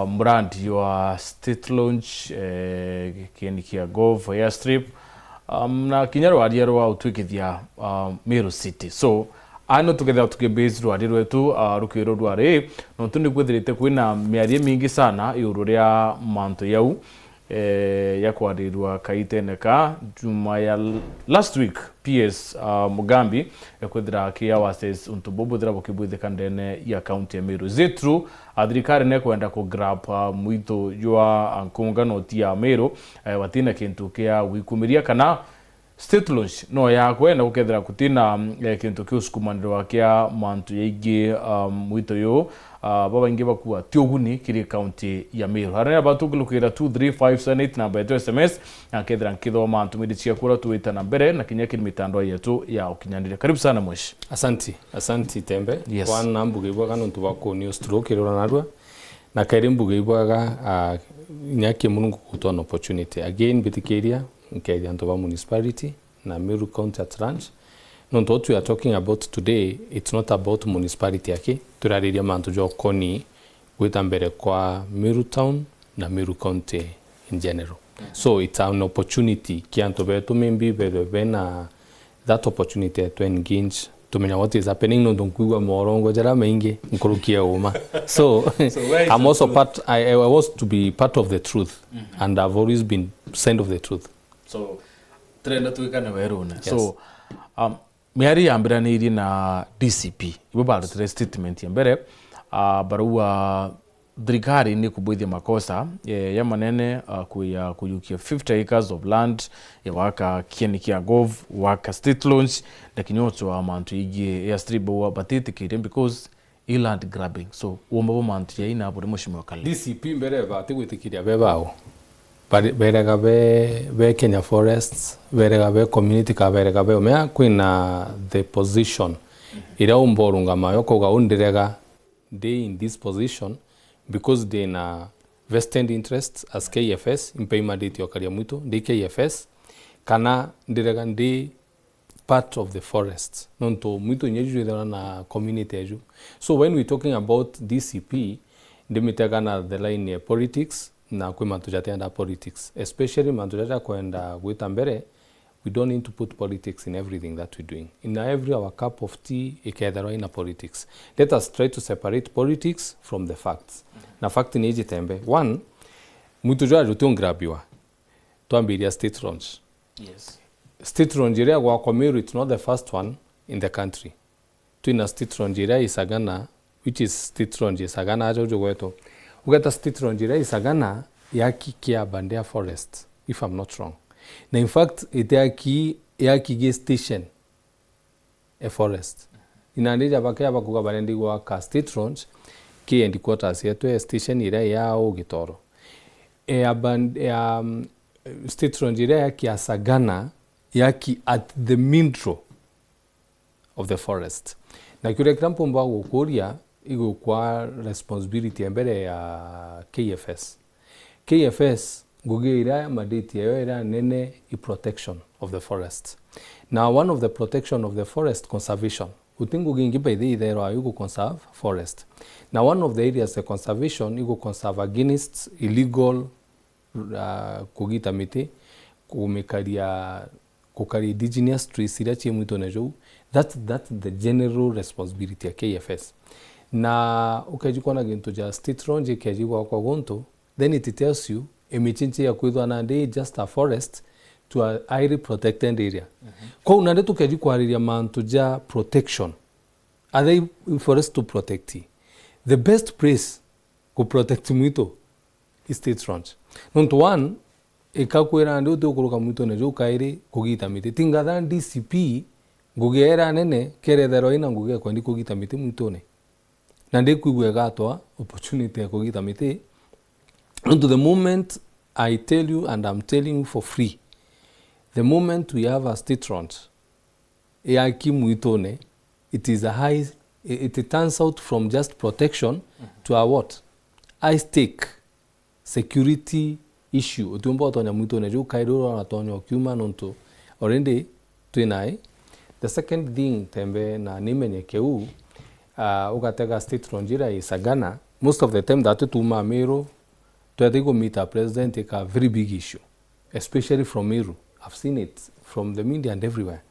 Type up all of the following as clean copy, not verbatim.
mrandi wa state launch kieni kia Gov airstrip na kinya Rwaria Rwa utwikithia Meru City. So ano together tukibase Rwaria rwetu rukiro rwari no tundi kwithirite kwina miarie mingi sana iguru ria manto yau ya kwarirwa kaiteneka juma ya last week PS Mugambi kwithira kia wases untubobo dira bokibwithika ndene ya county ya Meru zetru adrikari ne kwenda ko grab muito jua ankungano tia Meru watina kintu kia wikumiria kana state launch no ya kwenda gukethira kutina kintu kiu sukumaniro wakia mantu yegi muito yo baba ingi bakuwa tioguni kiri county ya Meru harana batu kulukira 23578 namba yetu SMS akethira nkitho mantu midichia kura tuita na mbere na kinyaki mitandao yetu ya ukinyanire. Karibu sana mweshi. Asanti Tembe. Yes. Kwa nambuge ibwaga nontu bako ni stroke rora narwa na kairi mbuge ibwaga nyaki mungu kutoa opportunity again bitikeria nkedi antoba municipality na Meru county at large. Nontu what we are talking about today, it's not about municipality yake. Turariria mantu jo koni gwitambere kwa Meru town na Meru county in general. So it's an opportunity kianto betu mimbi bena that opportunity to engage to menya what is happening no donkuwa morongo jara maingi nkurukia uma. So I'm also I was to be part of the truth and I've always been side of the truth. So trenda tuikana weruna. Yes. So miari yambiranirie na DCP ibo barutre statement ya mbere barua drikari ni kubwithia makosa ya manene kuyukia 50 acres of land ya waka kieni kia Gov waka state launch na kinyoto wa mantu igi airstrip wa batiti kire because land grabbing. So uomba mantu ya ina abure mushimo kale DCP mbere bati gwitikiria bebao berega be Kenya Forests berega be community ka berega be omea kwina the position ira umborunga mayoko ga undirega they in this position because they na vested interests as KFS impayment date yokaria muito they KFS kana ndirega ndi part of the forest nonto muito nyeju na community eju. So when we talking about DCP ndimitega na the line ya politics na kwe mantujate anda politics, especially mantujate kwenda gwitambere. We don't need to put politics in everything that we're doing. In every our cup of tea, ikethero ina politics. Let us try to separate politics from the facts. Na fact ni tembe. One, mutujua rutungrabiwa. Tuambiria state launch. Yes. State launch area kwa Meru, it's not the first one in the country. Tuina state launch area isagana, which is state launch isagana ajojo weto. Ugata state launch area isagana yaki kia Bandea Forest, if I'm not wrong. Na in fact ite yaki station a forest. Inandija bakaya bakuga barendi wa state launch ki and quarters yetu station ire yao gitoro. State launch ire yaki asagana yaki at the intro of the forest. Na kure krampo mbago kuria igo kwa responsibility mbele ya KFS. KFS gugira maditi era nene I protection of the forest. Now one of the protection of the forest conservation. Utingu gingi by the there you go conserve forest. Now one of the areas the conservation you go conserve against illegal kugita miti kumekaria kokari indigenous trees irachi muito nejo. That's the general responsibility ya KFS. Na ukajikwana gintu ja state launch kajikwa kwa gonto, then it tells you emichinchi ya kuidwa na ndi just a forest to a highly protected area. Kwa unande tukajikwa mantu ja protection. Are they forest to protect? The best place to protect muito is state launch. Nonto one ekakwera ndi utokuluka muito nejo kairi kugita miti. Tinga DCP gugera nene kerethero ina nguge kwa ndi kugita miti mutone. Nande kuigwega atwa opportunity ya kugita miti. And to the moment I tell you and I'm telling you for free, the moment we have a state launch, it turns out from just protection to a what? I stake security issue. Utumbo tonya muitone ju kaidoro na tonya kiuma nonto already tuinai. The second thing tembe na nimenye keu ukatega state launch ira isagana most of the time that tuma Meru to go meet our president take a very big issue, especially from Meru. I've seen it from the media and everywhere.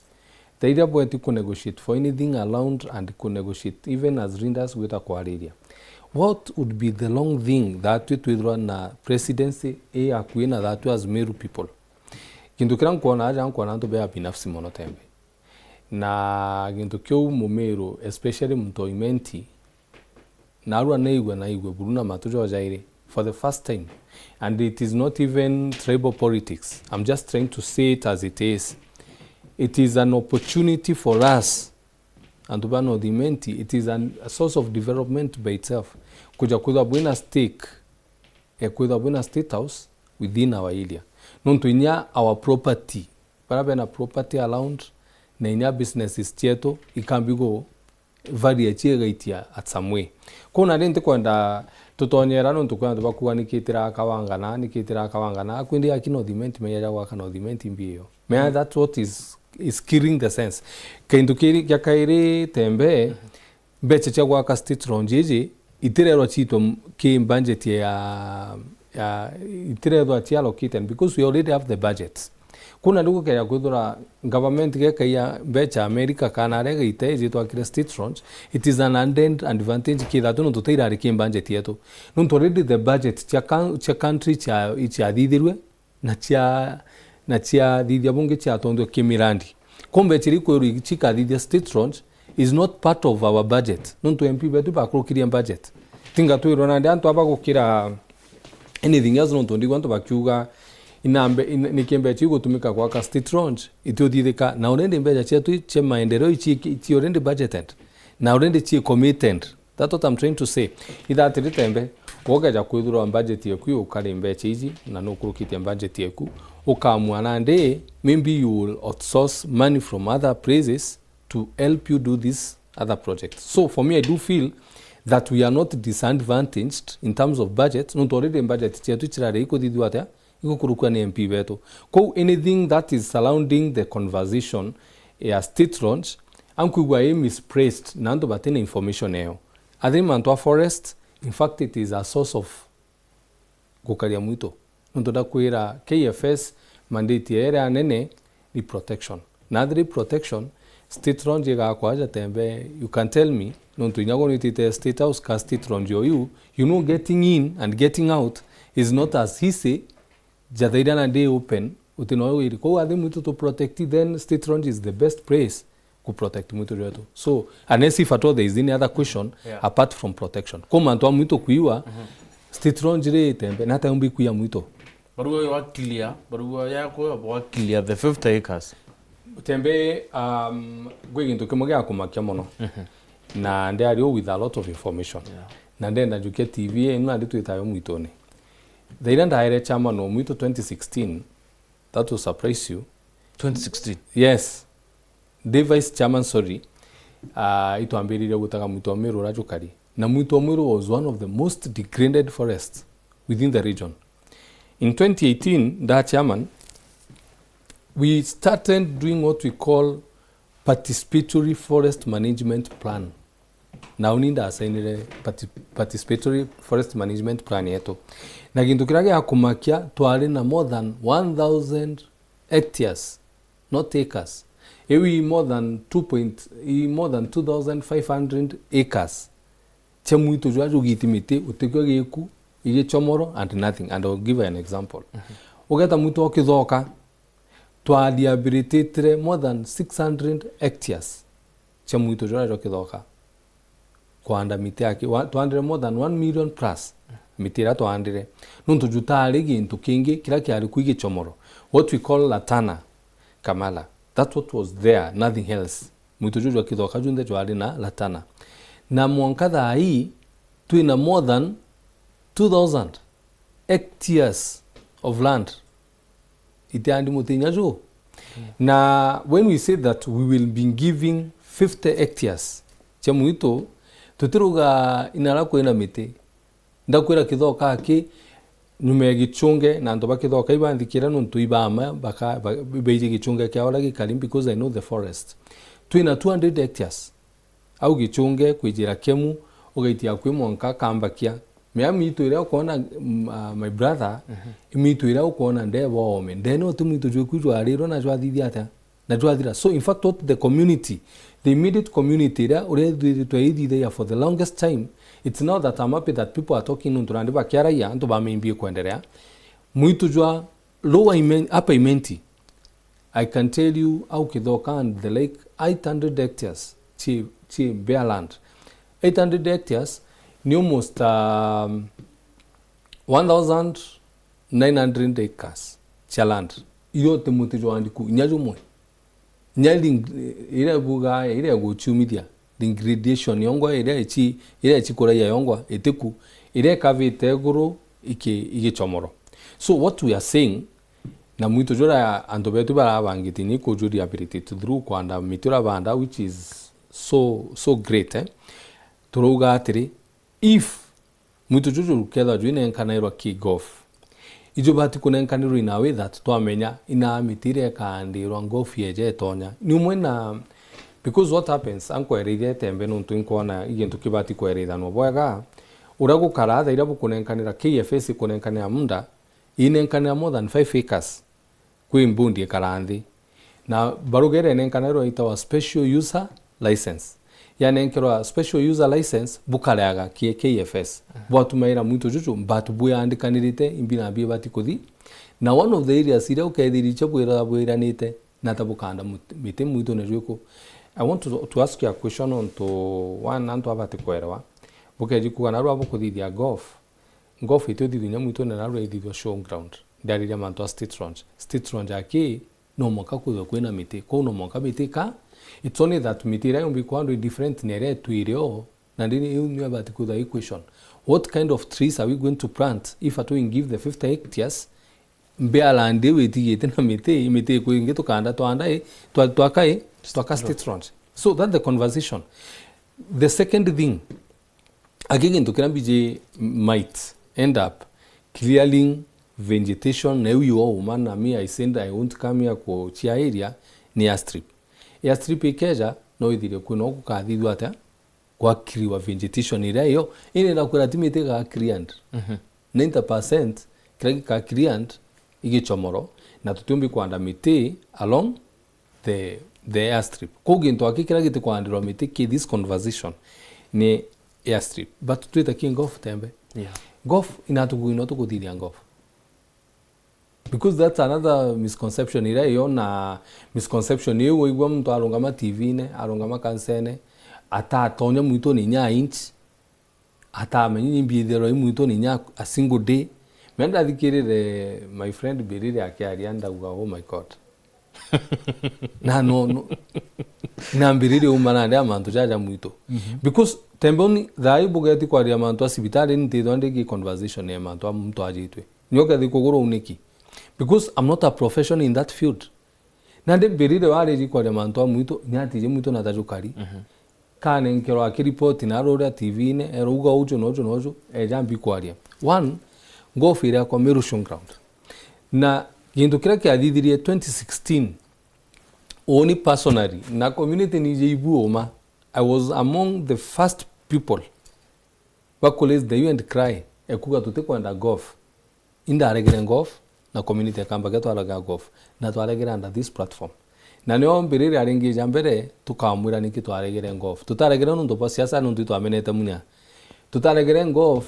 The idea boy to negotiate for anything around and to negotiate even as readers with a area. What would be the long thing that we withdraw na presidency akuina that as Meru people? Kintu kira nkuona aja nkuona nto bea binafsi mono tembe. Na kintu kyo Meru, especially mtoimenti, na arua na igwe buruna matujo jaire for the first time. And it is not even tribal politics. I'm just trying to say it as it is. It is an opportunity for us, and it is a source of development by itself. Kuja buena stake, buena state house within our area. Nonto inya our property, para na property around, na inya businesses tieto, ikambigo varia chiegatia at some way. Kona dente kwenda tutonyera nonto kwenda bakuwa nikitira akawangana, akwindi akino dimenti meya waka no dimenti mbio. May that's what is killing the sense. Kaindu kya kairi tembe beche cha waka state ronjeje itirero chito ki budget ya itirero ati allocated because we already have the budget. Kuna ndugu kaya kudura government ke kaya becha America kanare ga ite to akira state ronj. It is an undead advantage ki that no to tira ki budget yeto. No to already the budget cha country cha didirwe na chia didia bunge cha tondo kemirandi. Kombe chiriko chika didia state ronj is not part of our budget. Non to MP betu ba krokirian budget. Tinga tu Ronald anto abago kira anything else non to ndi kwanto bakyuga inambe nikembe chigo tumika kwa state ronj itio dideka na urende mbeja chetu che maendeleo ichi urende budgeted na urende chi committed. That's what I'm trying to say. Ida atitembe wogaja kuidura budget yeku ukale mbeche hizi na no krokiti budget yeku ukamwana nde maybe you will outsource money from other places to help you do this other project. So for me, I do feel that we are not disadvantaged in terms of budget. Not already in budget. MP veto. Anything that is surrounding the conversation, state launch, is misplaced. Nando batene information eo. Adrimantua forest, in fact, it is a source of gokaria muito. Nontoda kuira KFS mandate area nene the protection. Nadri protection. State ronje ga kwaja tembe, you can tell me nonto inyago nitite state house ka state ronje you know getting in and getting out is not as easy jadaida na day open utino iri ko ade muito to protect then state ronje is the best place to protect muito reto. So unless if at all there is any other question apart from protection koma nto muito kuiwa state ronje re tembe na tambi kuya muito baruwa wa clear the 50 acres tembe gweginto kemoge akumakia mono na nde ari with a lot of information na nde ndajuke TV enu andi twitayo mwitone the iranda aire chama no mwito 2016 that will surprise you 2016 yes the vice chairman sorry ituambirire gutaka mwito Meru rajukari na mwito Meru was one of the most degraded forests within the region. In 2018 that chairman we started doing what we call participatory forest management plan. Now uninda asainire participatory forest management plan yeto. Na gintu kirage akumakia twari na more than 1,000 hectares, not acres. Ewi more than 2,500 acres. Chemuito jwajo gitimite utekwe geku ige chomoro and nothing. And I'll give you an example. Ugeta muito okithoka rehabilitate more than 600 hectares cha muito jora kithoka kwanda miti yake twandire more than 1 million plus mitira twandire nuntu jutari gintu kingi kira kyari kuige chomoro what we call latana kamala that what was there nothing else muito jora kithoka junde jwari na latana na mwankadha hii tuina more than 2,000 hectares of land itiandi mutinyajo. Na when we say that we will be giving 50 hectares chamuito tutiruga inarako ina mite ndakwira kithoka ki nyume gichunge na ndo bakithoka ibandikira nuntu ibama baka beije gichunge kya ola gikalim because I know the forest twina 200 hectares au gichunge kwijira kemu ugaitia kwi monka kambakia mea mitu ira ukona my brother mitu ira ukona ndebo ome ndeno tu mitu jwe kujwa rero na jwa thithia ata na jwa thira. So in fact what the community, the immediate community ira ure thithia there for the longest time, it's now that I'm happy that people are talking untu rande ba kiara ya antu ba membi kuendelea mitu jwa lower upper imenti. I can tell you au kithoka and the lake 800 hectares chi bare land. 800 hectares ni almost 1900 acres cha land. Iyo te mutijo andiku nyajo mwe. Nyali ire buga ire go chumithia the gradation yongwa ire chi kora ya yongwa eteku ire kavite guru iki chomoro. So what we are saying na muito jora andobetu bara bangiti ni ko jodi ability to through kwanda mitura banda which is so great turuga atiri if muito jojo keda joine enkanairwa ki golf ijo bati kuna enkaniro in a way that twamenya ina mitire kandirwa golf yeje tonya ni mwena because what happens anko erige tembe nuntu inkona igintu kibati kwerithanwa bwega urago karatha ira bukunenkanira KFS kunenkanira munda inenkanira more than 5 acres kwi mbundi karanthi na barugere nenkaniro itawa special user license yani enkero special user license bukaraga KFS bwatumaira muito juju but buyandikanirite imbina bie bati kuthi na one of the areas ira ukethiriche bwiranite na tabukanda mite muito nejweko. I want to ask you a question on to one antu abati kwerwa bukeji kuana rwa bukuthithia golf ito thithinya muito na rwa ithithio show ground ndarira mantu state range aki no moka kuthwa kwina miti ko no moka miti ka it's only that miti ira yumbi kwando different nere tuireo na ndini you about the equation what kind of trees are we going to plant if at we give the 50 hectares mbea ande wetigete na miti ko ingeto kanda twanda twakai state range. So that's the conversation. The second thing again to Kirambije might end up clearing vegetation na you woman na me I send I want to come here ko chia area ni airstrip ikeja no ithire kuno kukathithwa ata kwa kiriwa vegetation ira yo ine na kuratimite ga creant 90% kiragi ka creant igichomoro na tutumbi kwanda miti along the airstrip koginto akikira gite kwandiro miti ki this conversation ni airstrip but tuita king golf tembe golf inatuguino tukuthiria golf because that's another misconception ira yo na misconception yo igwa mtu arungama TV ne arungama kansene ata tonya muito ni nya inch ata amenyi mbithero muito ni nya a single day menda thikirire my friend birire akiarianda uga oh my god na no nambirire umana ndia mantu jaja muito because temboni thai bugeti kwa ria mantu asibitali ni tithonde ki conversation ya mantu mtu ajitwe nyoka thikogoro uniki because I'm not a professional in that field na de birire wale kwa ria mantu muito nyati je muito na tajukari kane nkero akiriport na rora TV ne eruga ujo nojo jambi kwa ria one golf ira kwa Meru ground na gintu kira kia thithirie 2016 oni personally na community nije ibuoma I was among the first people bakoles the you and cry ekuga tutekwenda golf indaregere golf na community akamba gato alaga golf na twaregera under this platform na nyo mbirire arengi jambere tukamwira niki twaregere golf tutaregera nundu pa siasa nundu twamenete munya tutaregere golf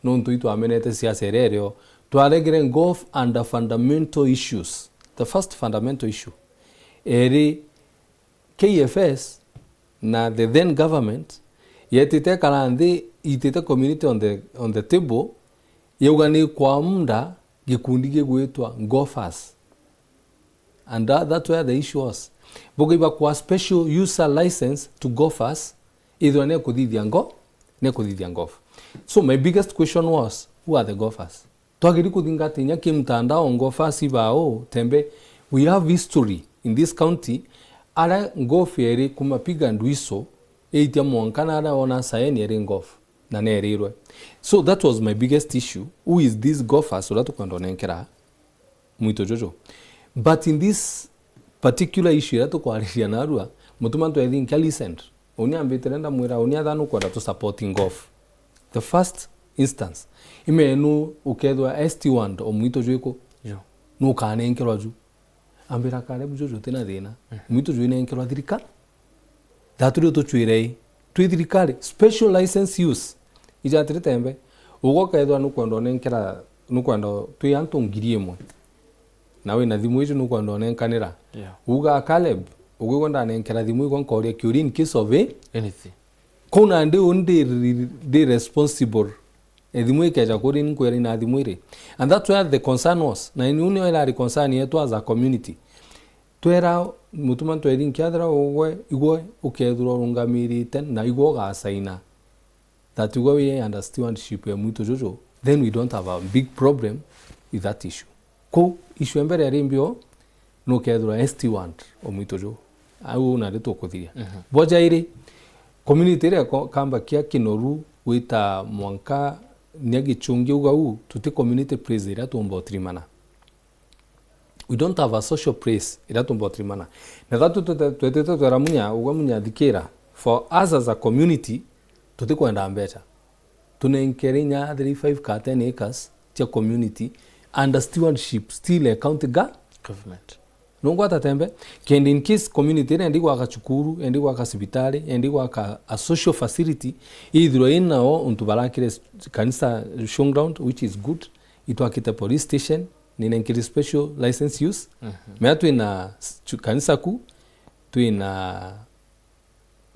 nundu twamenete siasa erero twaregere golf under fundamental issues. The first fundamental issue eri KFS na the then government yetite kalandi itite community on the table yugani kwa munda gikundi gegwetwa golfers and that's where the issue was bogiba kwa special user license to golfers either ne kuthithia golf. So my biggest question was who are the golfers? Twagiri kuthingatinya kimtandao golfers bao tembe we have history in this county ara golf eri kumapiga ndwiso eitia mwankana ara ona saeni eri golf na nerirwe. So that was my biggest issue, who is this golfer so that ukandonenkera muito jojo. But in this particular issue that kwariria narua mutumantu I think listened Oni ambitire nda mwira oni athanu kwenda to supporting golf. The first instance imenu ukethwa ST1 o mwito jwiko no kane enkerwa ju ambira kare bujojo tena thina mwito jwe ne enkerwa thirika thaturi to chwirei twithirikari special license use ijatire tembe ugo kethwa no kwenda nenkera no kwenda twi antu ngirie mwe nawe na thimu ijo no kwenda nenkanira uga Caleb ugo kwenda nenkera thimu igo nkoria kiuri in case of anything kuna ndi responsible thimu ikeja kuri nkwera na thimu ire, and that's where the concern was na ni unio ila concern yetu as a community twera mutuma tweri nkiathira ugwe igwe ukethura rungamirite na igwe gasaina that we under stewardship ya mwito jojo, then we don't have a big problem with that issue. Ko issue embere rimbio no kethura ST1 o mwito jojo au na reto kuthiria boja ire community ire kamba kia kinoru wita mwanka niagichungi ugau tuti community praise ira tumbo trimana. We don't have a social praise ira tumbo trimana na thatu twetete twaramunya ugwa munya thikira for us as a community tuti kwenda mbeta tunenkerinya 35 ka 10 acres tia community under stewardship still a county government nongwa tatembe kendi in case community endi kwa kachukuru endi kwa kasibitali endi kwa a social facility idhiro inao untubalakire kanisa showground which is good itwakite police station ninenkiri special license use mea tuina kanisa ku tuina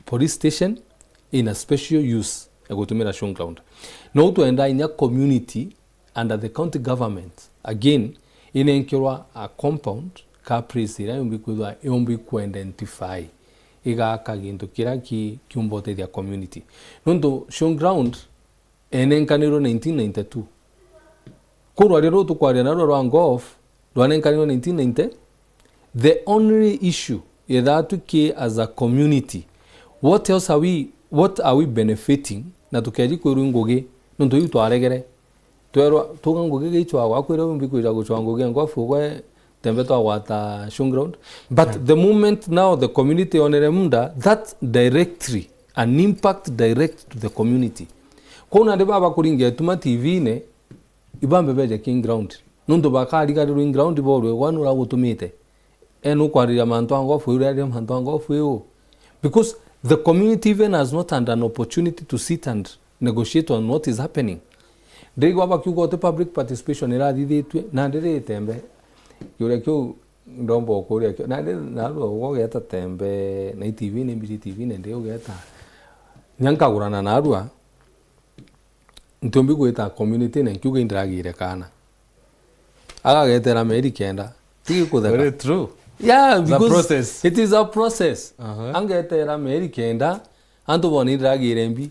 police station in a special use egotumira showground no tuenda inya community under the county government again inenkirwa a compound ka praise ira yombi ku identify iga kaginto kira ki kiumbote dia community nondo showground enenkaniro 1992 kurwa rero tukwaria na rwa golf rwanenkaniro 1990. The only issue is that we as a community what are we benefiting na tukeji kwiru ngoge nondo yitu aregere twero tugangoge gichwa gwakwira yombi kwira guchwa ngoge ngwafu gwe tembe to wata showground but the moment now the community oneremunda that directly an impact direct to the community kona de baba kuringe tuma tv ne ibambe beje king ground nundo bakari ga ring ground borwe wanura gutumite enu kwarira mantango fuira mantango fuyo because the community even has not had an opportunity to sit and negotiate on what is happening. They go back, you got the public participation ira dithitwe na ndire tembe yure kyo ndombo kuria kyo na ro geta tembe na TV ne mbiri TV ne ndio geta nyanka gurana na arua ntombi gweta community ne kyo indragire kana aga getera meri kenda tiki kutheka very true. Yeah, because process. It is a process. Angetera meri kenda antu boni indragire mbi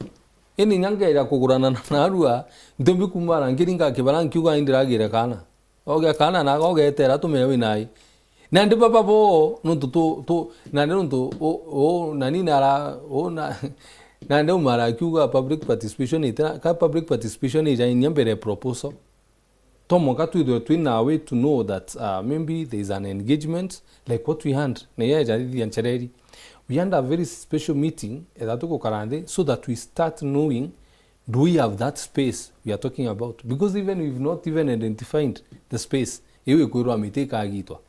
ini nyangeira kugurana na arua ntombi kumara ngiringa kibara nkyuga indragire kana oge kana na oge tera tu mewe nai nandi papa bo no to nandi no to nani nara na nandi umara kyuga public participation ita ka public participation ija inyambere proposal tomo ka tu in a way to know that maybe there is an engagement like what we had na ya jadi yanchereri we had a very special meeting edatuko karande so that we start knowing do we have that space we are talking about? Because even we've not even identified the space. Iwe kuirwa miteka agitwa.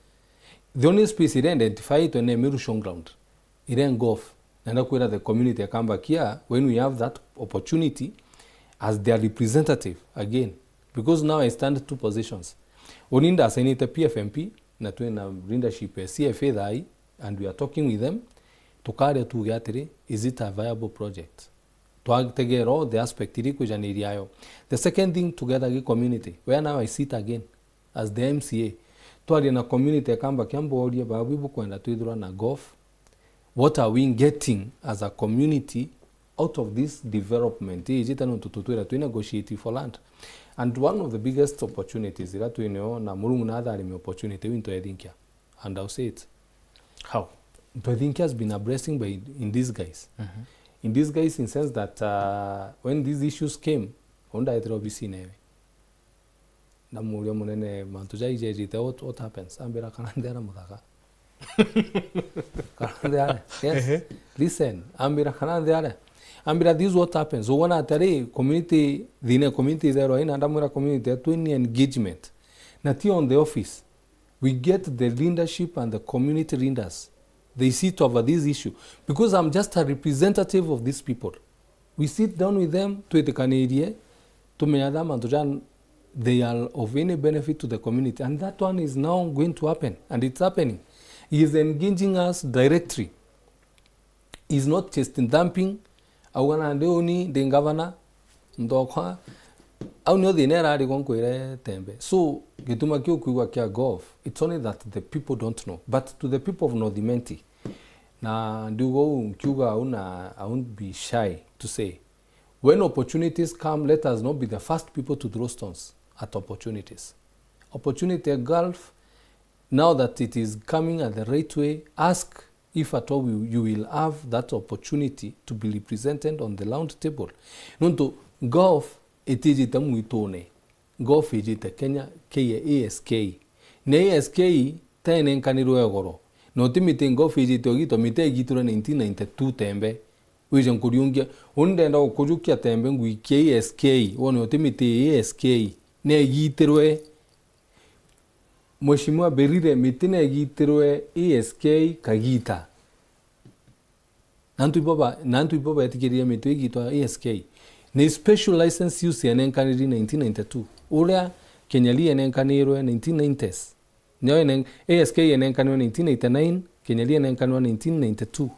The only space ire identify it on Meru showground. Ire golf. Nanda kuira the community akamba kia when we have that opportunity as their representative again. Because now I stand two positions. Oninda asainite PFMP na tuwe na leadership CFA dai and we are talking with them to carry to gatire is it a viable project? All the aspect the second thing together the community where now I sit again as the MCA to na community kamba kiambo audio babu kwenda tuidura na golf. What are we getting as a community out of this development? Is it to negotiate for land? And one of the biggest opportunities that we know na murumu na other opportunity into Edinkia, and I'll say it. How? Edinkia has been a blessing in disguise. In disguise, in the sense that when these issues came, onda etrobisi newe. Na mulio munene mantuja ijejite what happens? Ambera kanandera mudaka. Yes. Listen, ambira kana there. Ambira this is what happens. So when atare community, the community there right and amura community to any engagement. Nati on the office, we get the leadership and the community leaders. They sit over this issue because I'm just a representative of these people. We sit down with them to the Canadian, to Mayadam and to Jan. They are of any benefit to the community, and that one is now going to happen, and it's happening. He is engaging us directly. He's not just dumping. Awana ndeoni the governor ndokwa au no the nera de konkwere tembe. So gituma kyo kuwa kya golf. It's only that the people don't know, but to the people of North Menti, na ndugo kyuga una I won't be shy to say, when opportunities come, let us not be the first people to throw stones at opportunities. Opportunity Gulf, now that it is coming at the right way, ask if at all you will have that opportunity to be represented on the round table. Nonto Gulf etijita muitone. Gulf ejita Kenya keye ASK. Ne ASK tene nkaniro egoro. No timite Gulf ejita ogito mite egitura 1992 tembe. Wije nkuriungia undenda okujukia tembe ngwi ASK wono timite ASK ne egitirwe Mheshimiwa Berire mitine egitirwe ASK kagita. Nantu ipoba etikiria mitu egitwa ASK. Ne special license use yanenkaniri 1992. Urea Kenyali yanenkanirwe 1990s. Nyo ASK yanenkanirwe 1989, Kenyali yanenkanirwe 1992.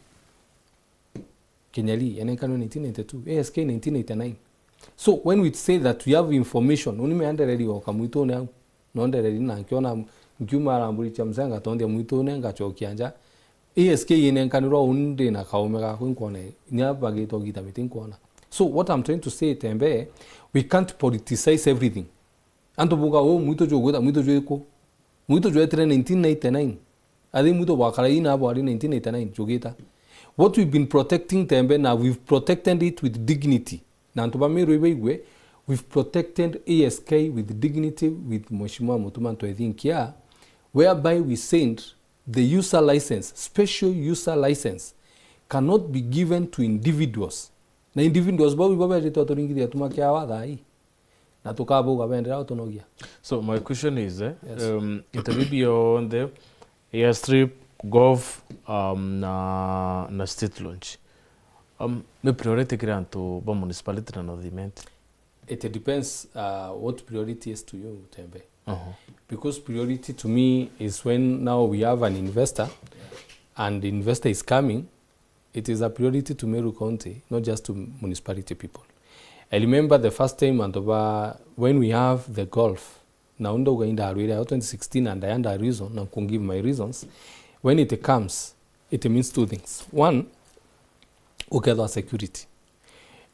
Kenyali yanenkanirwe 1992, ASK 1989. So when we say that we have information, unime andereri wakamuito ne nondereri na kiona mjumara mburi cha mzanga tonde muito ne ngachokianja ASK yenenkanirwa unde na kaomega kwinkone nyabage to gita mitinkona. So what I'm trying to say tembe, we can't politicize everything. Anto buga muito jogoda muito joeko muito joetre 1999 adi muito wakaraina abo ari 1989 jogeta. What we've been protecting tembe now, we've protected it with dignity. Nantoba Meru Iweigwe, we've protected ASK with dignity with Mheshimiwa Mutumanto Edhinkia, whereby we send the user license, special user license, cannot be given to individuals. Na individuals bawi baba jeto atoringi tumakia wadai. Na tukabo gabendera autonogia. So my question is, yes. It on the airstrip, gov, na state launch. Me priority grant to ba municipality na North Menti. It depends what priority is to you, Tembe. Because priority to me is when now we have an investor, and the investor is coming. It is a priority to Meru County, not just to municipality people. I remember the first time when we have the golf. Now, in 2016, and I under reason, I can give my reasons. When it comes, it means two things. One, okay, security.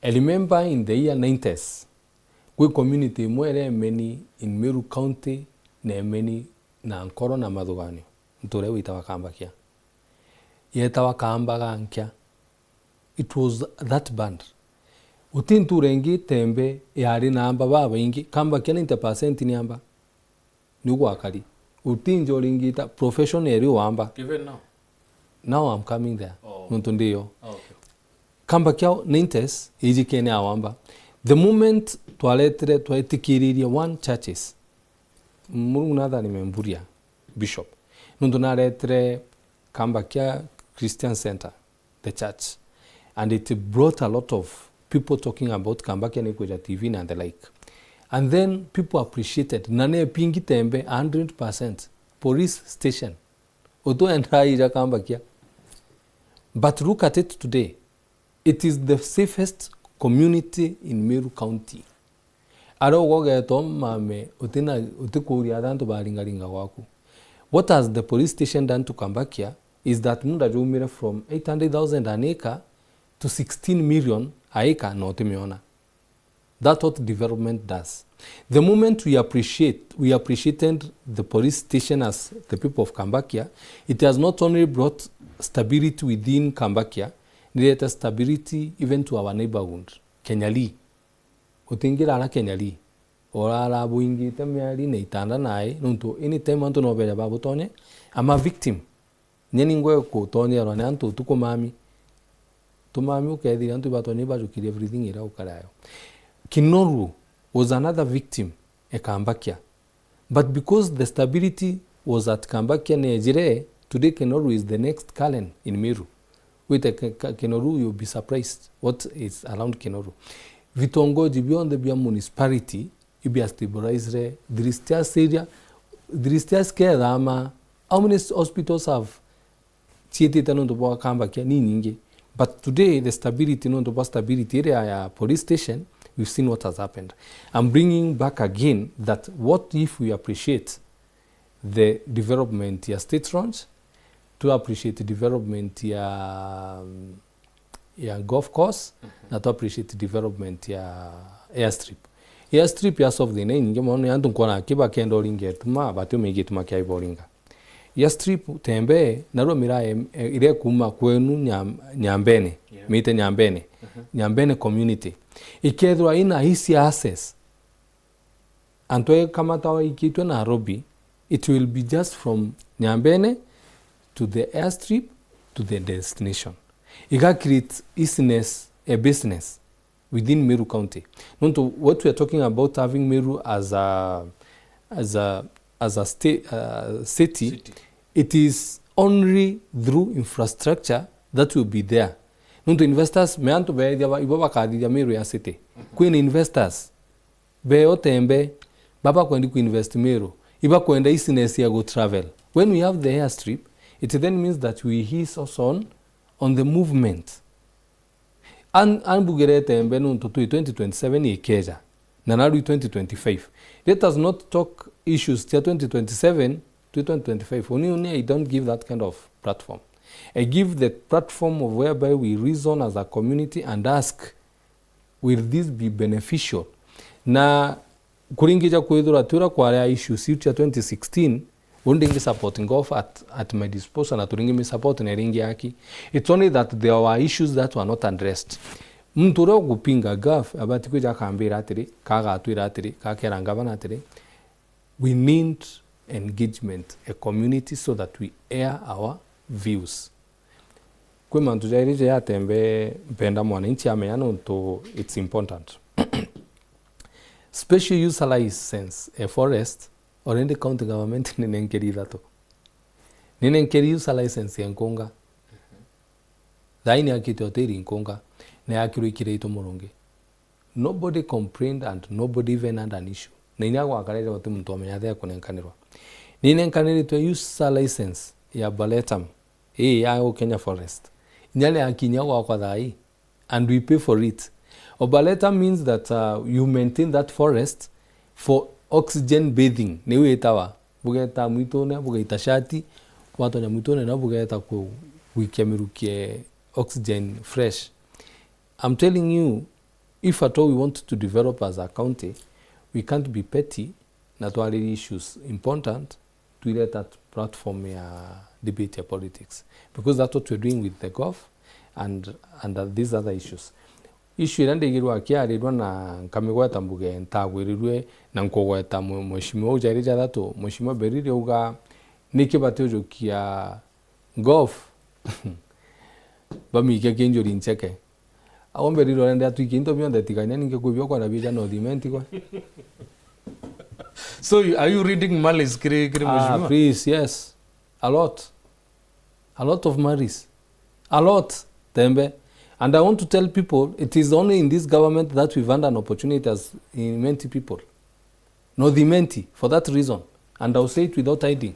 I remember in the year 90s, we community mwere many in Meru County na many na nkoro na madhugani. Ntore witawa kambakia. Yetawa kambaga nkia. It was that band. Utintu rengi tembe yari na amba baba ingi kambakia 90% ni amba. Nugu akali. Utinjo ringita professional wamba. Even now? Now I'm coming there. Oh. Nuntundiyo. Oh, okay. Kambakia 90s iji kene awamba. The moment toiletre toitikiriria one churches. Murunada ni memburia bishop. Nuntunaretre Kambakia Christian Center, the church. And it brought a lot of people talking about Kambakia Nekweja TV and the like. And then people appreciated. Nane pingi tembe 100%. Police station. Oto entraija Kambakia. But look at it today. It is the safest community in Meru County. Aro goge tom mame utina utikuria danto baringaringa waku. What has the police station done to Kambakia is that munda jumira from 800,000 an acre to 16 million a acre no timiona. That's what development does. The moment we appreciated the police station as the people of Kambakia, it has not only brought stability within Kambakia, it stability even to our neighborhood. Kenyali. Utingira ala Kenyali. Ora ala buingi temiali ne itanda nae nuntu anytime anto no bela babutonye. I'm a victim. nyeni ngwe kutonya rwa nantu tuko mami tumami ukethira antu batoni bajukiria everything ira ukarayo. Kinoru was another victim e Kambakia, but because the stability was at Kambakia nejire, today Kinoru is the next Kalen in Meru. With Kinoru, you'll be surprised what is around Kinoru. Vitongoji beyond the municipality, you be stabilized. There is still area, there is still care ama. How many hospitals have cheated on the Kambakia ni nyingi? But today the stability, no the stability area police station, we've seen what has happened. I'm bringing back again that what if we appreciate the development ya state ranch, to appreciate the development ya golf course, na to appreciate the development ya airstrip. Airstrip ya solve the name ngemona yantu nkona kiba kendo ringe tuma batu megituma kai boringa. Airstrip tembe naro mira ile kuma kwenu Nyambene, mite Nyambene. Nyambene community. Ikedwa ina hisi access. Antoe kama tawa ikitwe Nairobi, it will be just from Nyambene to the airstrip to the destination. Iga create business, a business within Meru County. Nonto what we are talking about having Meru as a state city, it is only through infrastructure that will be there. Nonto investors meanto be dia ibaba kadi ya Meru ya city. Queen investors be otembe baba kwendi ku invest Meru. Iba kwenda business ya go travel. When we have the airstrip, it then means that we ease us on the movement. Bugere tembe nonto 2027 ikeja. Nanaru 2025. Let us not talk issues till 2027 to 2025. Only I don't give that kind of platform. I give the platform of whereby we reason as a community and ask, will this be beneficial? Na kuringija kwethura tura kwa issues ya 2016, wundingi supporting off at my disposal na turingi me support na ringi yaki. It's only that there were issues that were not addressed. Mturo kupinga gaf abati kuja kambira atiri kaga atwira atiri kakera ngabana atiri. We need engagement, a community, so that we air our views. Kwe mantujairije ya tembe mpenda mwananchi ameyano to it's important. Special use license a forest or in the county government ninenkeri dato. Ninenkeri use license ya Nkonga. Daini akiti hoteli Nkonga na akiru ikireito moronge. Nobody complained and nobody even had an issue. Nina kwa karere watu mtu amenyadhea kunenkanirwa. Ninenkaniri to use license ya Baletam. Ya Kenya Forest. Nyale akinya kwa dhai and we pay for it. Baletam means that you maintain that forest for oxygen bathing. Niwe itawa bugeta mwitone bugeta shati watu nya mwitone na bugeta ku wikemirukie oxygen fresh. I'm telling you, if at all we want to develop as a county, we can't be petty. Natural issues important to let that platform debate politics, because that's what we're doing with the golf and these other issues. Issue irande girwa kiarirwa na kamigweta mbuge ntagwirirwe na nkogweta mheshimiwa ujairija dato mheshimiwa berire uga nikibatyo kia golf bamike kenjori ncheke awombe riro rende atwiki into beyond that ikanya ninge kubyo kwa nabija no dimenti kwa. So are you reading Malis kire mheshimiwa? Please, yes. A lot of Malis. A lot tembe. And I want to tell people, it is only in this government that we've had an opportunity as in many people. No the menti, for that reason. And I'll say it without hiding.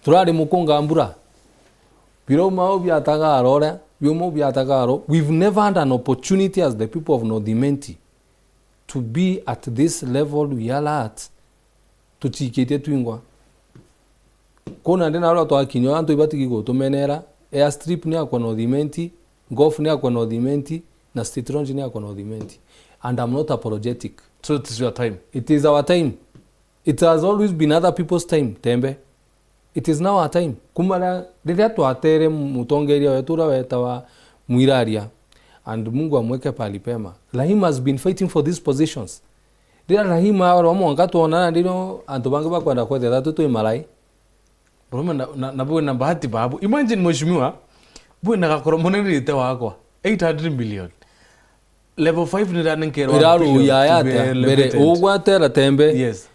Turare mukonga ambura. We've never had an opportunity as the people of Nodimenti to be at this level we are at. Tuchikete twingwa. Kona ndena watu akinyo anto ibati go to menera airstrip ni akwa Nodimenti, golf ni akwa Nodimenti, na state range ni akwa Nodimenti. And I'm not apologetic. So it is your time. It is our time. It has always been other people's time, tembe. It is now our time. Kumara riria twatere mutongeria wetura wetawa Mwiraria and Mungu amweke pali pema. Rahim has been fighting for these positions. Riria Rahim aro mwanga tuonana ndino antu bangi bakwenda kwethe thatu twi malai. Roma na bwe na bahati babu. Imagine mheshimiwa bwe na gakoromone rite wakwa 800 million. Level 5 ni ranen kero. Iraru yayata bere ugwatera tembe. Yes.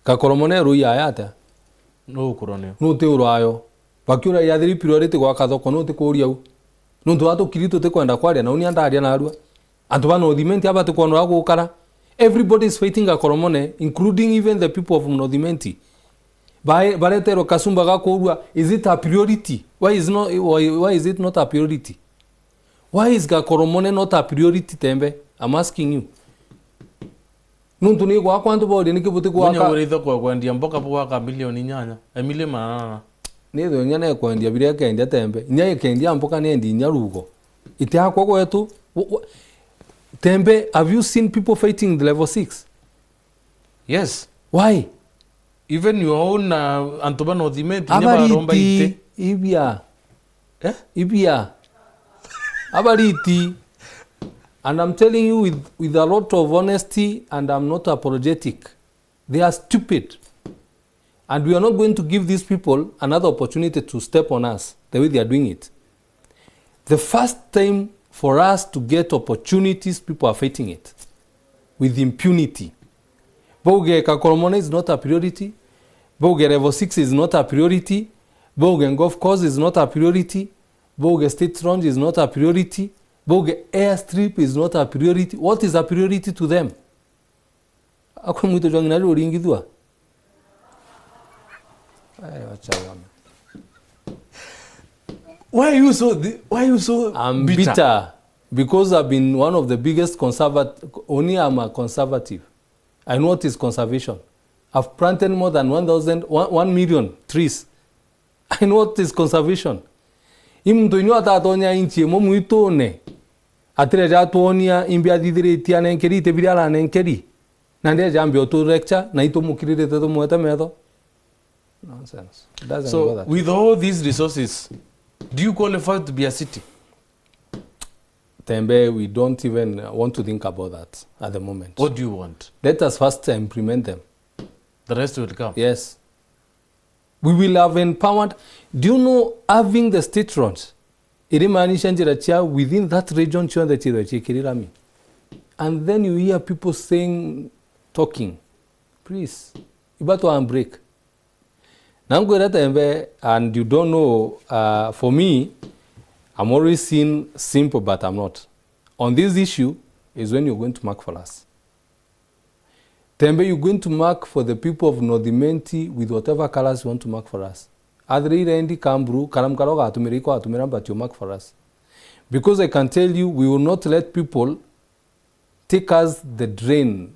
Gakoromone ru yayata. No kuroneo. No te urayo. Bakiura yathiri priority gwa kathoko no te kuria u. No ndu atu kirito te kwenda kwaria na unia ndaria na arua. Antu bana odimenti abate kwonora gukara. Everybody is fighting Gakoromone, including even the people of Nodimenti. Baretero kasumba gakorua, is it a priority? Why is it not a priority? Why is Gakoromone not a priority tembe? I'm asking you. Nuntu ni kwa kwantu bodi ni kibuti kwa ka. Mwenye uritho kwa ndia mboka po ka milioni nyanya. Emile manana. Ni tho nyana kwa ndia biria kendia tembe. Nya kendia mboka ni ndi nyarugo. Ite hakwa kwetu. Tembe, have you seen people fighting the level 6? Yes. Why? Even your own Antoba Nodimenti never romba ite. Ibia. Ibia. Abariti. And I'm telling you with a lot of honesty, and I'm not apologetic. They are stupid. And we are not going to give these people another opportunity to step on us the way they are doing it. The first time for us to get opportunities, people are fighting it with impunity. Boge Gakoromone is not a priority. Boge level 6 is not a priority. Boge golf course is not a priority. Boge state range is not a priority. Boge airstrip is not a priority. What is a priority to them? Ako mwito jwangi nari uringidua. Why are you so I'm bitter because I've been one of the biggest only I'm a conservative. I know what is conservation. I've planted more than 1 million trees. I know what is conservation. Imto inyo atatonya inchi mo muitone. Atire jatonia imbia didire tia nenkeri te birala nenkeri. Nande jambi auto lecture na ito mukirire te to mueta medo. Nonsense. Doesn't so bother. With all these resources, do you qualify to be a city? Tembe, we don't even want to think about that at the moment. What do you want? Let us first implement them. The rest will come? Yes. We will have empowered. Do you know having the state runs? Within that region, and then you hear people saying, talking. Please, you better break. And you don't know, for me, I'm always seen simple, but I'm not. On this issue is when you're going to mark for us. Tembe, you're going to mark for the people of Nodimenti with whatever colors you want to mark for us. Adri rendi kambru, karamkaroga atumiriko atumiram, but you mark for us. Because I can tell you, we will not let people take us the drain.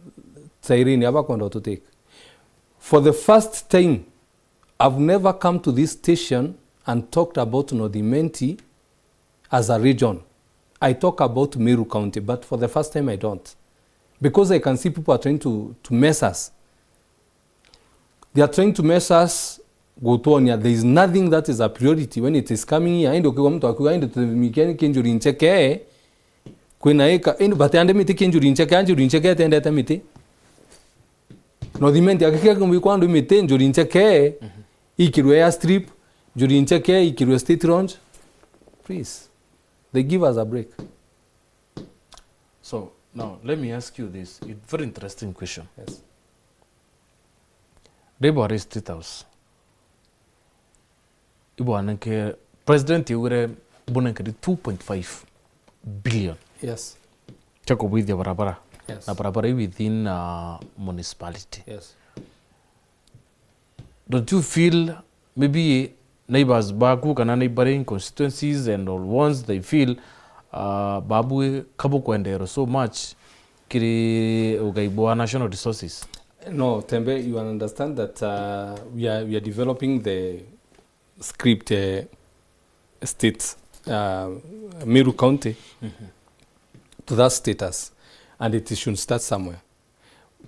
To take. For the first time, I've never come to this station and talked about Nodimenti as a region. I talk about Meru County, but for the first time I don't. Because I can see people are trying to mess us. They are trying to mess us. There is nothing that is a priority when it is coming here. Nodimenti akike kumbikwando imite njuri ncheke ikirwe airstrip njuri ncheke ikirwe state range. Please, they give us a break. So now let me ask you this. It's a very interesting question. Yes. Rwaria State House. Ibo ananke president yure bunanke 2.5 billion. Yes. Chako bwithia barabara. Yes. Na barabara within municipality. Yes. Don't you feel maybe neighbors baku kana neighboring constituencies and all ones they feel babu kabu kwendero so much kiri ugaibwa national resources? No, Tembe, you understand that we are developing the script state Meru County to that status, and it should start somewhere.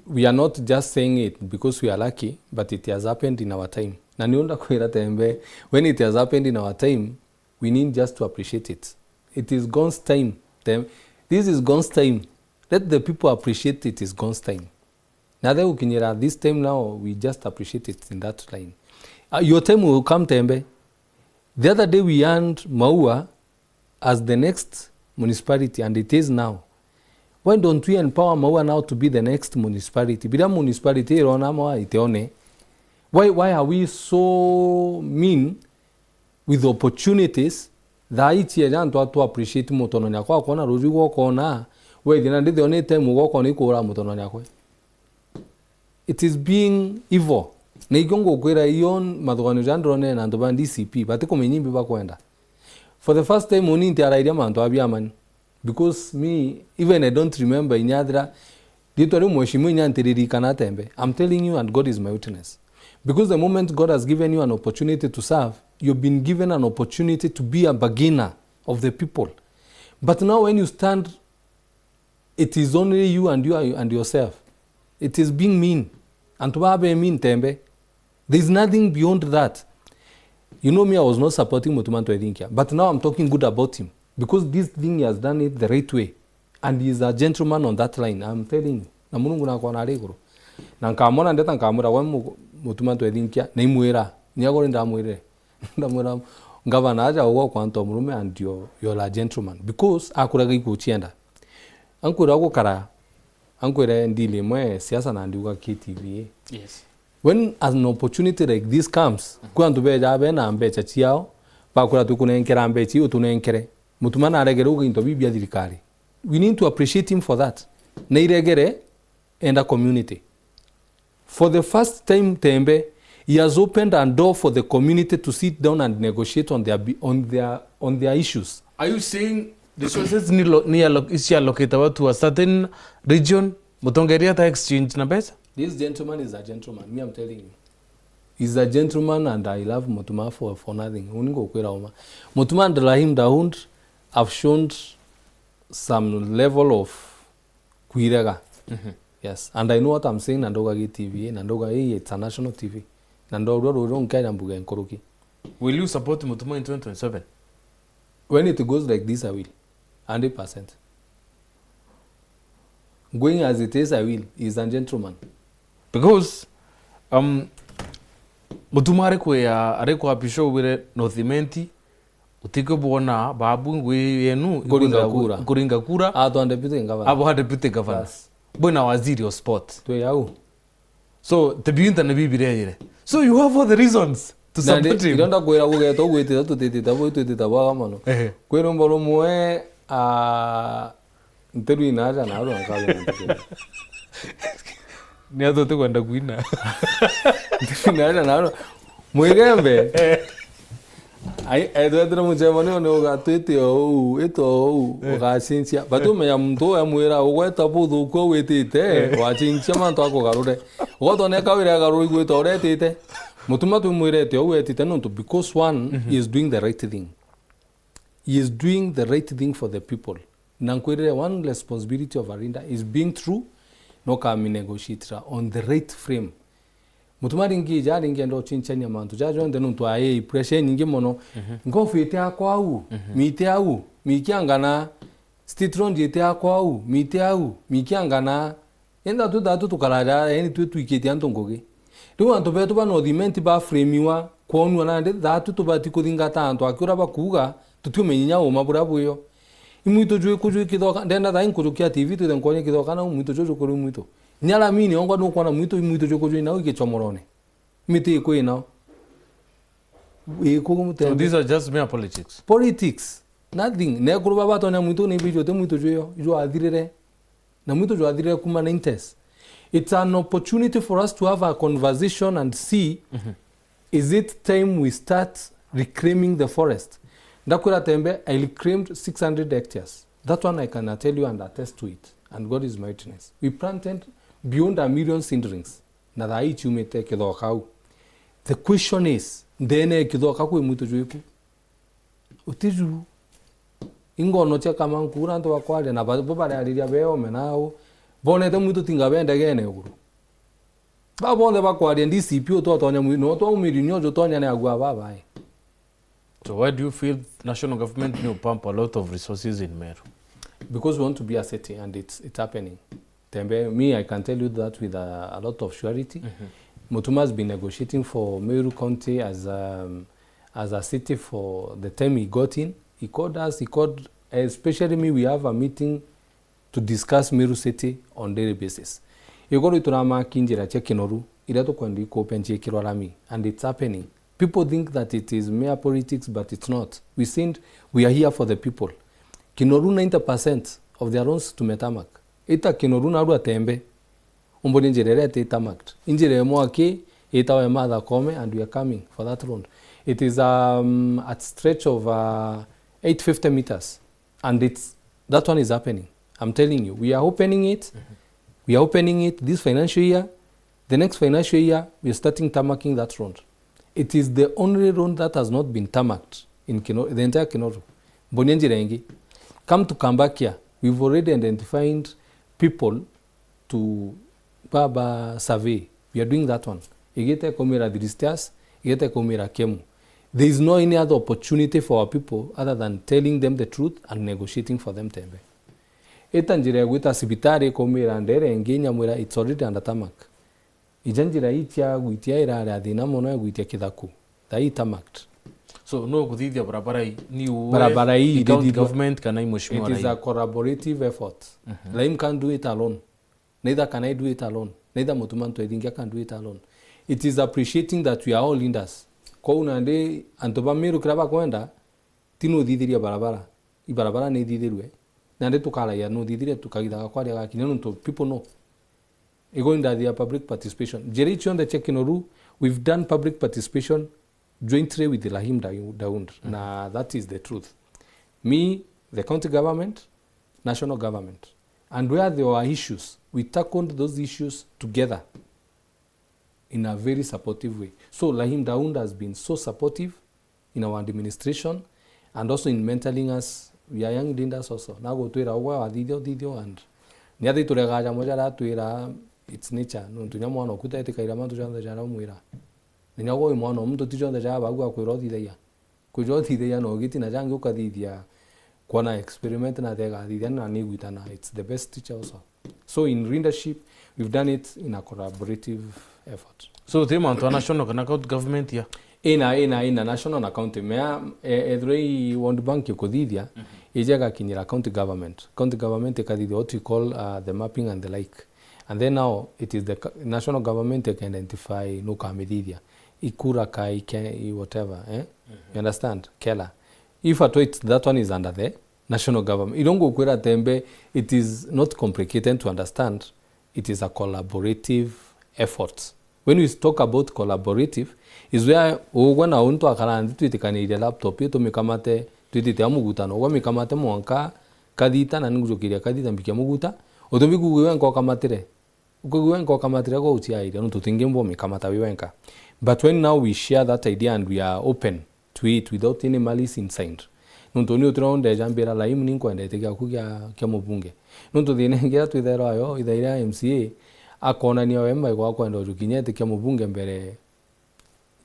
We are not just saying it because we are lucky, but it has happened in our time. Na niunda kuira Tembe, when it has happened in our time, we need just to appreciate it. It is God's time. This is God's time. Let the people appreciate it is God's time. Now this time now, we just appreciate it in that line. Your time will come, Tembe. The other day we earned Maua as the next municipality, and it is now. Why don't we empower Maua now to be the next municipality? Bila municipality irona Maua iteone. Why are we so mean with opportunities that each year to appreciate mutono nyakwa kona roju woko na we dina ndi one time woko ni kora mutono nyakwa. It is being evil. Na igongo kwera ion madogano jandrone na ndo bandi CP bati komenyimbi bakwenda. For the first time oni ntiaraidia manto abiamani. Because me, even I don't remember in Yadra, I'm telling you, and God is my witness. Because the moment God has given you an opportunity to serve, you've been given an opportunity to be a beginner of the people. But now when you stand, it is only you and yourself. It is being mean. And to be mean, Tembe, there is nothing beyond that. You know me, I was not supporting Mutumanto Edinkia, but now I'm talking good about him. Because this thing he has done it the right way. And he is a gentleman on that line. I'm telling you. Na mungu na kwa nareguro. Na nkamona ndeta nkamura wa Mutumanto Edinkia na imuera. Nyagore ndamuere. Ndamuera ngavana aja uwa kwa nto murume and you're a gentleman. Because akuraga ikuchienda. Ankura ko kara. Ankura ndile mwe siasa na ndiuka KTV. Yes. When an opportunity like this comes, kwa ntubeja abena ambecha chiao, bakura tukunenkera ambechi utunenkere. Mutumana aregere uginto bibia dirikari. We need to appreciate him for that. Na iregere and a community. For the first time, Tembe, he has opened a door for the community to sit down and negotiate on their issues. Are you saying the resources is allocated to a certain region? Mutongeria ta exchange na pesa? This gentleman is a gentleman. Me, I'm telling you. He's a gentleman and I love Mutuma for nothing. Mutuma and Rahim Daoud have shown some level of kuiraga. Yes, and I know what I'm saying. Nandoga TV, Nandoga it's a national TV. Nandoga don't care Nambuga and Koroki. Will you support Mutuma in 2027? When it goes like this, I will. 100%. Going as it is, I will. He's a gentleman. Because Mutuma areko apisho wire nothimenti utiko bona babu ngwe yenu kuringa kura ado deputy governor abo deputy governor bona waziri of sport to yao. So the binta na bibire. So you have all the reasons to support him. Don't go away to wait to tete ba mano. Kwero mbolo moe nteru inaja na aro nkalo. Ni ato te kwenda kuina. Inaja na aro. Mwegembe. Ai do muche mane no ga tete o eto ga sincia. Batu me ya mto ya muera o gweta budu ko wetete. Wa sincia man to ako garure. O to ne ka wira garu igwe to re tete. Mutuma tu muere te o wetete no to because one is doing the right thing. He is doing the right thing for the people. Nankwere one responsibility of Arinda is being true no ka mi negotiate on the right frame. Mutumari ngi jari ngi ndo chinchanya mantu jajo ndenu to aye pressure nyingi mono ngofu ite akwa mite au mikiangana stitron jete akwa mite au mikiangana enda tu datu tukaraja eni tu iketi antongoge do anto beto ba no dimenti ba fremiwa kwonu na nde datu to batiko dinga tanto akura bakuga tutumenyinya o mabura buyo imuito jwe kuju kidoka ndenda da inkuju kia TV tu denkonye kidoka na muito jojo kuru muito nyala mini onga no kwana muito joko jwe na uke chomorone mite ko ina so these are just mere politics nothing ne kuru baba to na muito ne bijo te muito jwe jo adirere na muito jo adirere kuma na intense. It's an opportunity for us to have a conversation and see is it time we start reclaiming the forest. Ndakura Tembe, I reclaimed 600 hectares. That one I can tell you and attest to it. And God is my witness. We planted beyond 1 million seedlings. The question is, ndene kidoka ku muito juiku. Utiju. Ingo no cheka mankura ndo wakwale na baba ya lilia beo menao. Bone te muito tinga bende gene guru. Ba bonde bakwale ndi CPO to tonya mu no to umirinyo jo tonya ne agwa baba ai. So why do you feel national government will pump a lot of resources in Meru? Because we want to be a city and it's happening. Tembe, me, I can tell you that with a lot of surety. Mutuma has been negotiating for Meru County as a city for the time he got in. He called us, especially me, we have a meeting to discuss Meru City on daily basis. Igoro iturama kinjira cha Kinoru, irato kwandi ko penche kirwarami, and it's happening. People think that it is mere politics, but it's not. We are here for the people. Kinoru 90% of their loans to Metamak. Ita Kinoru na rua tembe. Umboni njere rete tamaked. Injire mwake, ita wa mother come, and we are coming for that loan. It is at stretch of 850 meters, and that one is happening. I'm telling you, we are opening it. We are opening it this financial year. The next financial year, we are starting tamaking that road. It is the only road that has not been tarmacked in the entire Kinoru. Bonyenjirengi. Come to Kambakia, we've already identified people to Baba survey. We are doing that one. Igete komira diristias, igete komira kemu. There is no any other opportunity for our people other than telling them the truth and negotiating for them tembe. Etanjira guita sibitari komira ndere ngenya mwira, it's already under tarmac. Ijanjira itia guitia ira adina mono guitia kidaku. That tarmacked. So no kuthithia barabara hii government kana mheshimiwa. It is a collaborative effort. Laim can't do it alone. Neither can I do it alone. Neither Mutumanto Edinga can do it alone. It is appreciating that we are all leaders. Kwa unande antoba Meru kraba kwenda tino didiria barabara. I barabara ne didirwe. Nande tukala ya no didiria tukagida kwa ya kineno to people know. Going that the public participation. Jericho on the Chekinoru, we've done public participation jointly with the Lahim Daund. Now that is the truth. Me, the county government, national government. And where there were issues, we tackled those issues together in a very supportive way. So Lahim Daund has been so supportive in our administration and also in mentoring us. We are young leaders also. Now go to Rwaria Didio and niade turega moja la tuira. It's nature. No tunyamwa no kuta etika irama tujanda jana muira. Ninyago imano mtu tujanda jana bagwa kuirodi deya. Kujodi deya no giti na jangu kadidia. Kwana experiment na dega didia na niguitana. It's the best teacher also. So in leadership, we've done it in a collaborative effort. So the man to national account government here. Ina national account mea edrei World Bank yokodidia. Ijaga kinyira county government. County government ekadidia what we call the mapping and the like. And then now it is the national government that can identify no kamedidia. Ikura kai whatever. You understand? Kela. If at all that one is under the national government. Ilongo kwera tembe, it is not complicated to understand. It is a collaborative effort. When we talk about collaborative, is where wana unto akarandi tuitikani ile laptop yetu mikamate tuitite amuguta no mikamate mwanka kadita na ngujokiria kadita mbikia muguta otombiku wenko kamatire wenko kamatire go utiaire no tutingembo mikamata wenka. But when now we share that idea and we are open to it without any malice inside, nuntonio tronde jambira la imni kwende tega kuya kya mubunge nunto dinengera twithera yo ithaira MCA akona ni wemba kwa kwenda rukinyete kya mubunge mbere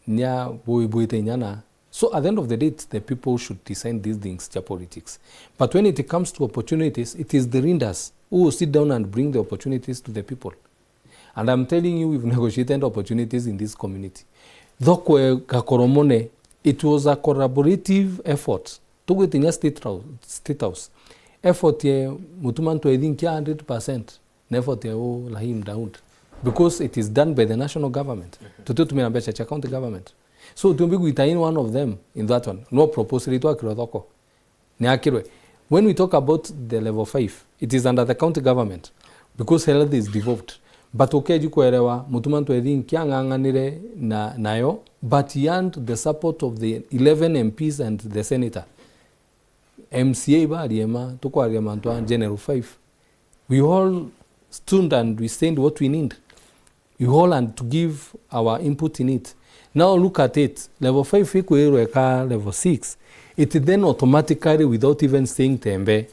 nya buite nyana. So at the end of the day, the people should decide these things to politics. But when it comes to opportunities, it is the leaders who will sit down and bring the opportunities to the people. And I'm telling you, we've negotiated opportunities in this community. It was a collaborative effort. Tugetinya state house. Effort ye mutumanto edinkia 100%. Effort ye Lahim Daund. Because it is done by the national government. Tututumina becha county government. So tumbigu itain one of them in that one. No proposal to akirodoko. When we talk about the level 5, it is under the county government because health is devolved. But okay jukuerewa mutumanto edin kianganganire na nayo, but beyond the support of the 11 MPs and the senator. MCA ba ariema toko ariema ntwa general 5. We all stood and we said what we need. We all had to give our input in it. Now look at it. Level 5 equal level 6. It then automatically, without even saying tembe,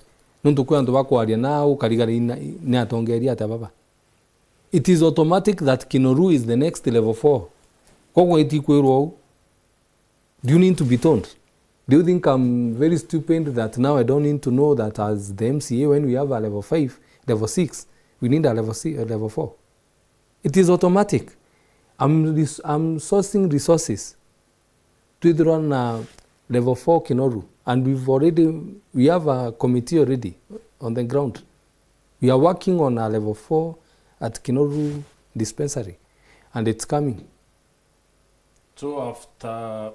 it is automatic that Kinoru is the next level 4. Do you need to be told? Do you think I'm very stupid that now I don't need to know that as the MCA when we have a level 5, level 6, we need a level 4? It is automatic. I'm sourcing resources to run level 4 Kinoru, and we have a committee already on the ground. We are working on a level 4 at Kinoru dispensary, and it's coming. So after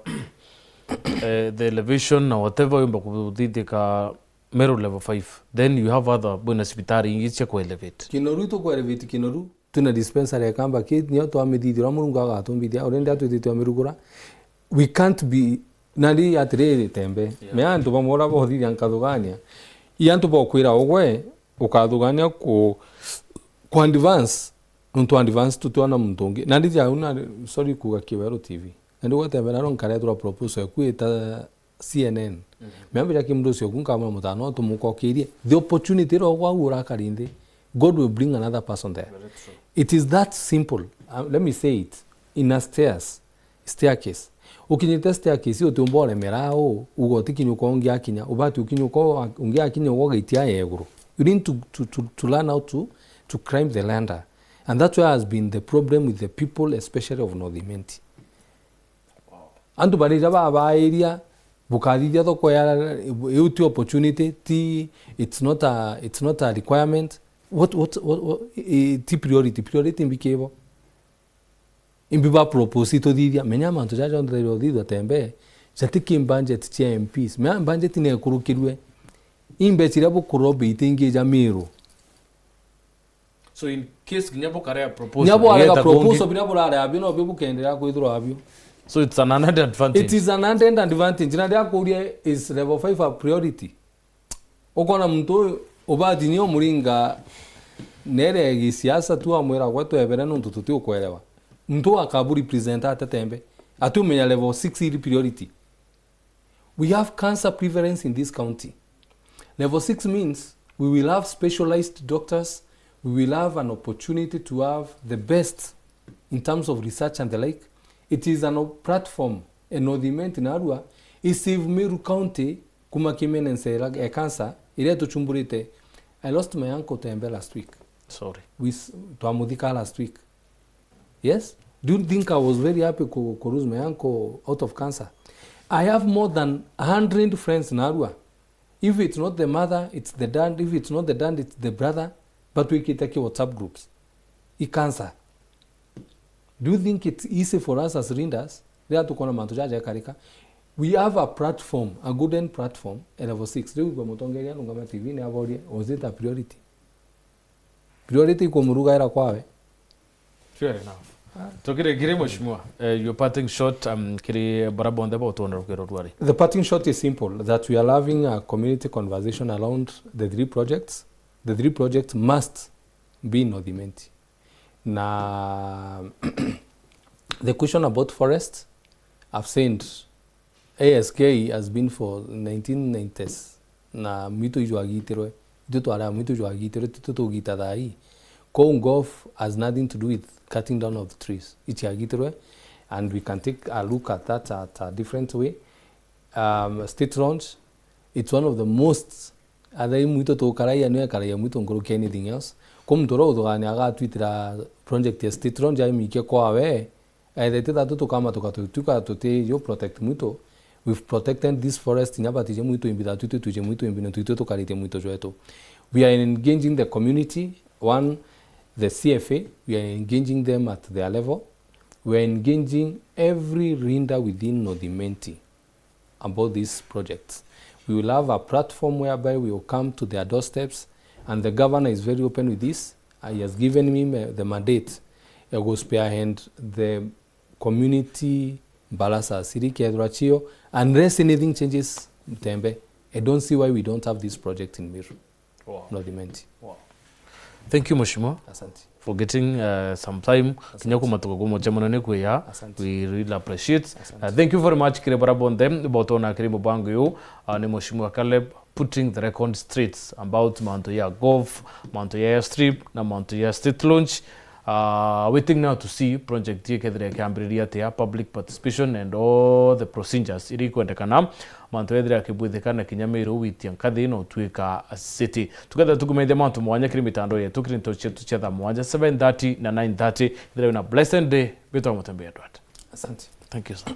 the elevation or whatever you mbakudidika Meru level 5, then you have other municipality ingicha ku elevate. Kinoru to ku elevate Kinoru tuna dispensary akamba kid nyo to amedithira murungu agatumbithia urende atwithite amirugura. We can't be nandi atiriri tembe me antu bamora bothithia nkathugania iantu bokwira ogwe ukathugania ku advance ntu advance tutwana mtungi nandi ya una sorry kuga Kiwero TV nandi gwatembera ron kare tura proposal kwita CNN membe ya kimdo cio kunkamwa mutano tumukokirie the opportunity ro gwa ura karinde God will bring another person there. It is that simple. Let me say it in a staircase. Ukinyite staircase utumbole merao ugoti kinyuko ongia kinya ubati ukinyuko ongia kinya wogaitia yeguru. You need to learn how to climb the ladder, and that's why has been the problem with the people, especially of North Imenti. Wow. Antu barija ba area bukadithia thoko ya uti opportunity it's not a requirement. What priority mbikevo imbiba proposito dithia menya mantu jaja ndero dithia tembe jatiki budget tia MPs me budget ne kurukirwe imbetira bukurobe itingi ja Meru. So in case nyabo kare proposal nyabo ala proposal binabo la abino bibukendera kwithiro abio. So it's an added advantage. It is an added advantage. Na dia kuria is level 5 a priority. Okona mtu obadi niyo muringa nere gisiasa tu amwera gwetu ebere no ntututi ukwelewa. Mtu akabu represent atatembe. Atu menya level 6 ili priority. We have cancer prevalence in this county. Level 6 means we will have specialized doctors. We will have an opportunity to have the best in terms of research and the like. It is a platform, an odiment in Arua. Isiv Meru County, kumakimenensera cancer, ireto chumburite. I lost my uncle Tembe last week. Sorry. To Amudika last week. Yes? Do you think I was very happy to lose my uncle out of cancer? I have more than 100 friends in Arua. If it's not the mother, it's the dad. If it's not the dad, it's the brother. But we can take WhatsApp groups. Cancer. Do you think it's easy for us as readers? We have a platform, a golden platform, at level 6. Was it a priority? Priority kumuruga era kwawe. Fair enough. Tokire gire mheshimiwa, your parting shot kiri barabonde ba utona rukero Rwari. The parting shot is simple, that we are having a community conversation around the 3 projects. The 3 projects must be in North Imenti. Na the question about forest, I've said ASK has been for 1990s. Na mito ijuagitirwe, ito ala mito ijuagitirwe, ito gita dai. Golf has nothing to do with cutting down of the trees. Ichiagitirwe, and we can take a look at that at a different way. State launch, it's one of the most adai muito to karaya no karaya muito ngoro anything else. Kom toro do gani aga twitira project state launch ai mike kwa we. Aidete tatu to kama tuka te yo protect muito. We've protected this forest in abati je muito imbida tutu tuje muito imbina tutu to karite muito joeto. We are engaging the community, the CFA, we are engaging them at their level. We are engaging every reader within North Imenti about these projects. We will have a platform whereby we will come to their doorsteps, and the governor is very open with this. He has given me the mandate. I will spearhead the community balasa siriki edurachio, unless anything changes Tembe. I don't see why we don't have this project in Meru. Wow. North Imenti. Wow. Thank you, Mheshimiwa, for getting some time. We really appreciate. Thank you very much, Kirebarabonde, Botona Kiribobangu, and Mheshimiwa Caleb, putting the record straight about Mount Oya Golf, Mount Oya Strip, and Mount Oya State Launch. waiting now to see project yekethire kiambiriria atia public participation and all the procedures iri kwendekana mantu ethire akibwithikana kinya Meru witia nkathi no twika city together tukumeithia mantu mwanya kiri mitando yetu kiri ntoche tuchetha mwanya 7:30 na 9:30 ithire na blessed day bitwa mutembea dwat. Asante. Thank you sir.